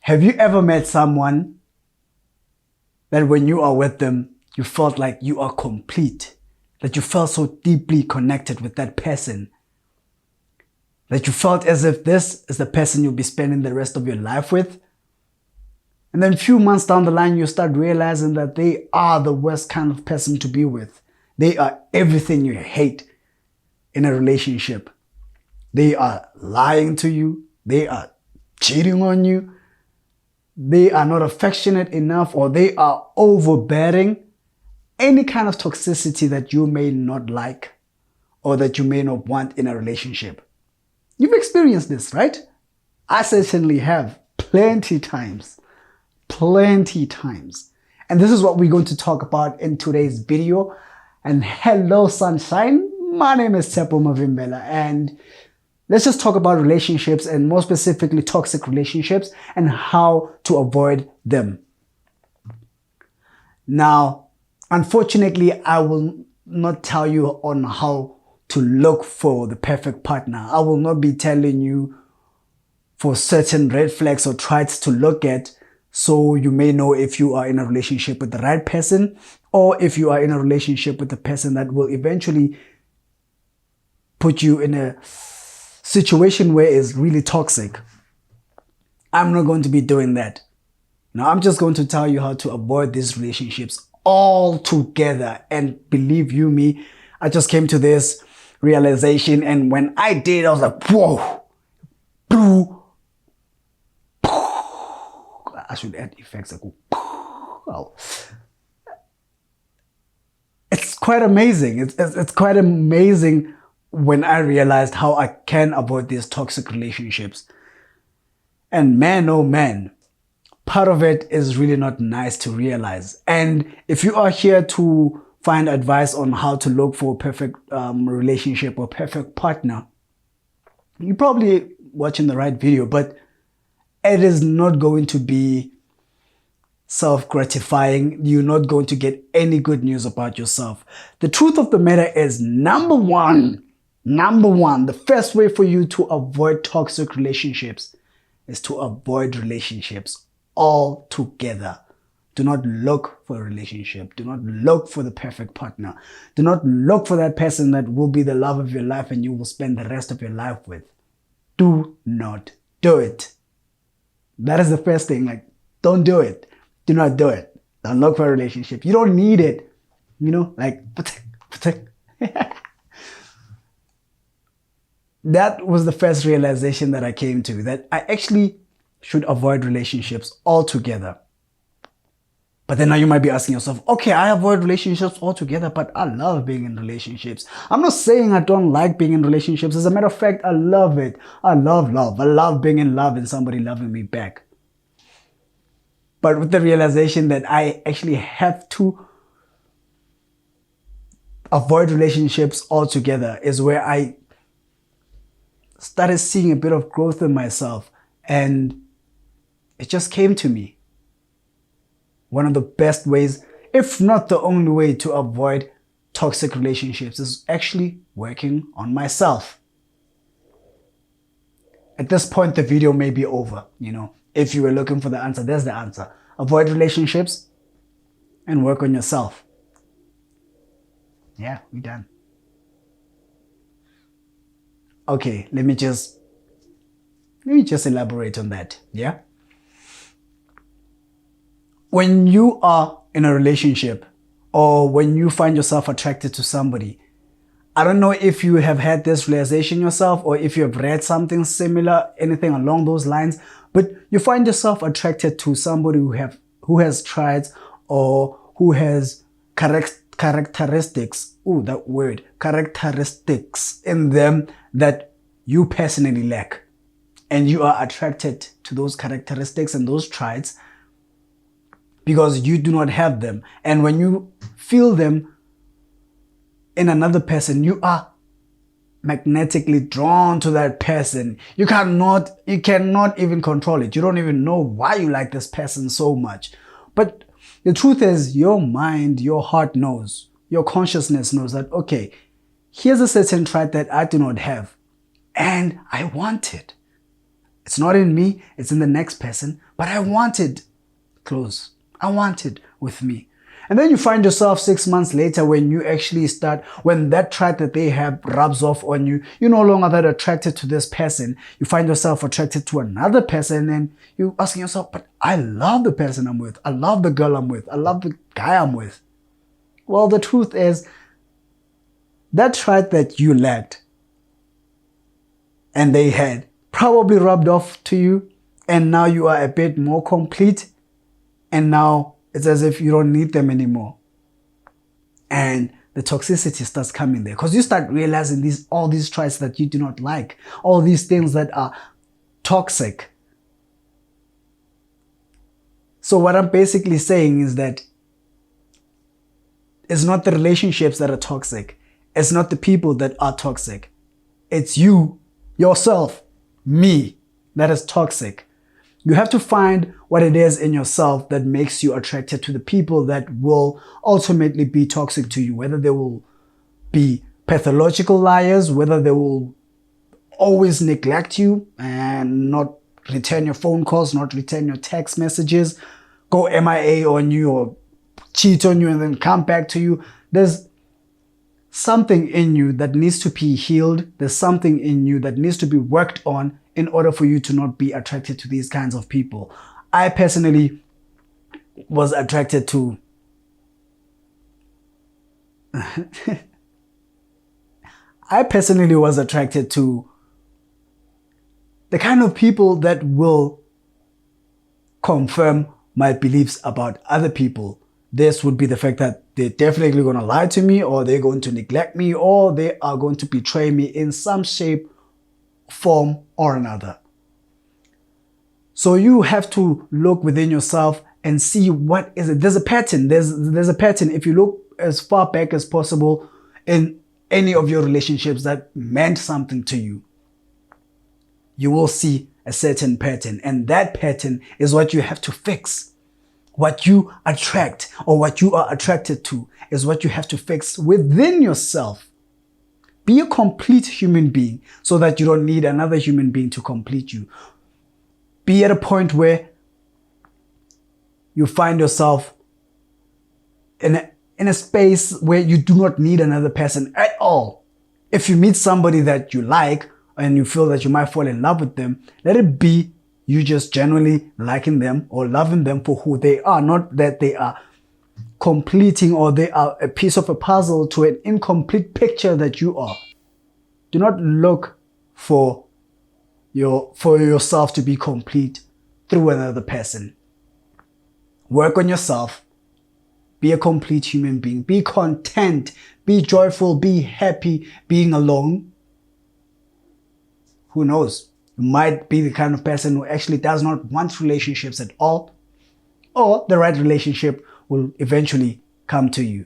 Have you ever met someone that when you are with them, you felt like you are complete, that you felt so deeply connected with that person, that you felt as if this is the person you'll be spending the rest of your life with? And then a few months down the line, you start realizing that they are the worst kind of person to be with. They are everything you hate in a relationship. They are lying to you. They are cheating on you. They are not affectionate enough, or they are overbearing. Any kind of toxicity that you may not like or that you may not want in a relationship. You've experienced this, right? I certainly have plenty times. And this is what we're going to talk about in today's video. And hello, sunshine. My name is Tshepo Mavimbela, and let's just talk about relationships, and more specifically toxic relationships, and how to avoid them. Now, unfortunately, I will not tell you on how to look for the perfect partner. I will not be telling you for certain red flags or traits to look at, so you may know if you are in a relationship with the right person, or if you are in a relationship with the person that will eventually put you in a situation where it's really toxic. I'm not going to be doing that. Now, I'm just going to tell you how to avoid these relationships altogether. And believe you me, I just came to this realization, and when I did, I was like, whoa, I should add effects. Well, it's quite amazing. It's quite amazing when I realized how I can avoid these toxic relationships. And man, oh man, part of it is really not nice to realize. And if you are here to find advice on how to look for a perfect relationship or perfect partner, you're probably watching the right video, but it is not going to be self-gratifying. You're not going to get any good news about yourself. The truth of the matter is, number one, the first way for you to avoid toxic relationships is to avoid relationships altogether. Do not look for a relationship. Do not look for the perfect partner. Do not look for that person that will be the love of your life and you will spend the rest of your life with. Do not do it. That is the first thing. Like, don't do it. Do not do it. Don't look for a relationship. You don't need it. You know, like, that was the first realization that I came to, that I actually should avoid relationships altogether. But then now you might be asking yourself, okay, I avoid relationships altogether, but I love being in relationships. I'm not saying I don't like being in relationships. As a matter of fact, I love it. I love love. I love being in love and somebody loving me back. But with the realization that I actually have to avoid relationships altogether is where I started seeing a bit of growth in myself, and it just came to me. One of the best ways, if not the only way, to avoid toxic relationships is actually working on myself. At this point, the video may be over. You know, if you were looking for the answer, there's the answer. Avoid relationships and work on yourself. Yeah, we're done. Okay, let me just elaborate on that. Yeah. When you are in a relationship, or when you find yourself attracted to somebody, I don't know if you have had this realization yourself, or if you have read something similar, anything along those lines, but you find yourself attracted to somebody who has traits or who has characteristics, characteristics in them that you personally lack. And you are attracted to those characteristics and those traits because you do not have them. And when you feel them in another person, you are magnetically drawn to that person. You cannot even control it. You don't even know why you like this person so much. But the truth is, your mind, your heart knows, your consciousness knows that, okay, here's a certain trait that I do not have, and I want it. It's not in me, it's in the next person, but I want it close. I want it with me. And then you find yourself 6 months later when you actually when that trait that they have rubs off on you, you're no longer that attracted to this person. You find yourself attracted to another person and you're asking yourself, but I love the person I'm with. I love the girl I'm with. I love the guy I'm with. Well, the truth is that trait that you lacked and they had probably rubbed off to you, and now you are a bit more complete, and now it's as if you don't need them anymore. And the toxicity starts coming there because you start realizing all these traits that you do not like, all these things that are toxic. So what I'm basically saying is that it's not the relationships that are toxic. It's not the people that are toxic. It's you, yourself, me, that is toxic. You have to find what it is in yourself that makes you attracted to the people that will ultimately be toxic to you, whether they will be pathological liars, whether they will always neglect you and not return your phone calls, not return your text messages, go MIA on you or cheat on you and then come back to you. There's something in you that needs to be healed. There's something in you that needs to be worked on in order for you to not be attracted to these kinds of people. I personally was attracted to the kind of people that will confirm my beliefs about other people. This would be the fact that they're definitely going to lie to me, or they're going to neglect me, or they are going to betray me in some shape, form, or another. So you have to look within yourself and see what is it. There's a pattern. There's a pattern. If you look as far back as possible in any of your relationships that meant something to you, you will see a certain pattern. And that pattern is what you have to fix. What you attract or what you are attracted to is what you have to fix within yourself. Be a complete human being so that you don't need another human being to complete you. Be at a point where you find yourself in a space where you do not need another person at all. If you meet somebody that you like and you feel that you might fall in love with them, let it be you just genuinely liking them or loving them for who they are, not that they are completing or they are a piece of a puzzle to an incomplete picture that you are. Do not look for yourself to be complete through another person. Work on yourself. Be a complete human being. Be content. Be joyful. Be happy being alone. Who knows? You might be the kind of person who actually does not want relationships at all, or the right relationship will eventually come to you.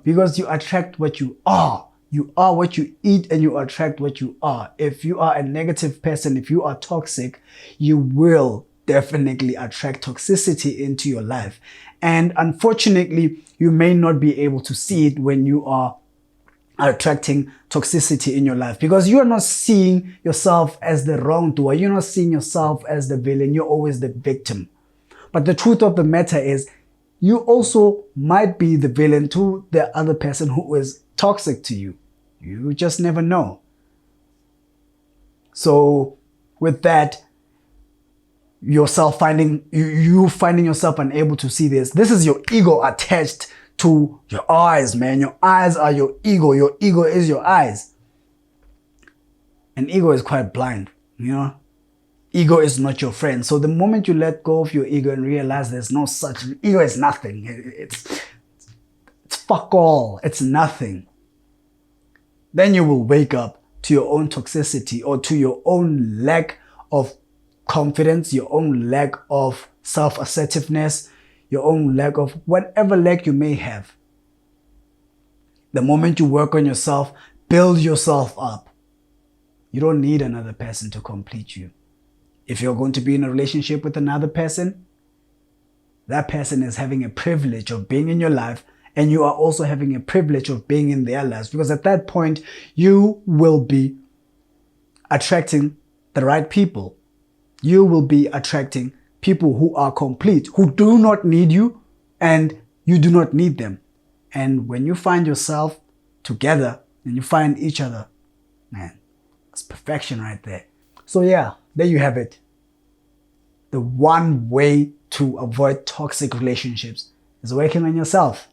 Because you attract what you are. You are what you eat and you attract what you are. If you are a negative person, if you are toxic, you will definitely attract toxicity into your life. And unfortunately, you may not be able to see it when you are attracting toxicity in your life, because you are not seeing yourself as the wrongdoer. You're not seeing yourself as the villain. You're always the victim. But the truth of the matter is, you also might be the villain to the other person who is toxic to you. You just never know. So with that, you finding yourself unable to see this. This is your ego attached to your eyes, man. Your eyes are your ego. Your ego is your eyes. And ego is quite blind, Ego is not your friend. So the moment you let go of your ego and realize there's no such, ego is nothing. It's fuck all. It's nothing. Then you will wake up to your own toxicity or to your own lack of confidence, your own lack of self-assertiveness, your own lack of whatever lack you may have. The moment you work on yourself, build yourself up. You don't need another person to complete you. If you're going to be in a relationship with another person, that person is having a privilege of being in your life, and you are also having a privilege of being in their lives, because at that point, you will be attracting the right people, you will be attracting people who are complete, who do not need you and you do not need them. And when you find yourself together and you find each other, man, it's perfection right there. So yeah, there you have it. The one way to avoid toxic relationships is working on yourself.